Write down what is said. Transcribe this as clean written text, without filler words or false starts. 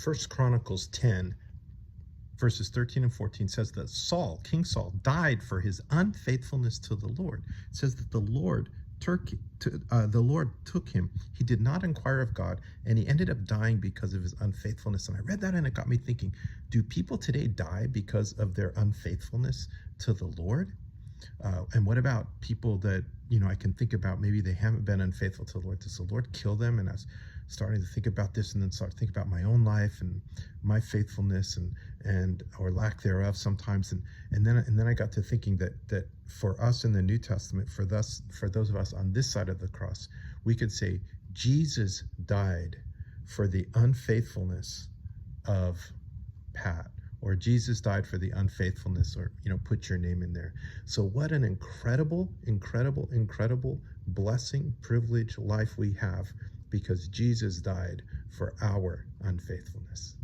First Chronicles 10, verses 13 and 14 says that King Saul, died for his unfaithfulness to the Lord. It says that the Lord took him. He did not inquire of God, and he ended up dying because of his unfaithfulness. And I read that and it got me thinking, do people today die because of their unfaithfulness to the Lord? And what about people that, I can think about, maybe they haven't been unfaithful to the Lord. Does the Lord kill them? And I was starting to think about this, and then start to think about my own life and my faithfulness and or lack thereof sometimes. And then I got to thinking that for us in the New Testament, for those of us on this side of the cross, we could say Jesus died for the unfaithfulness of Pat, or Jesus died for the unfaithfulness, or put your name in there. So what an incredible blessing, privilege, life we have, because Jesus died for our unfaithfulness.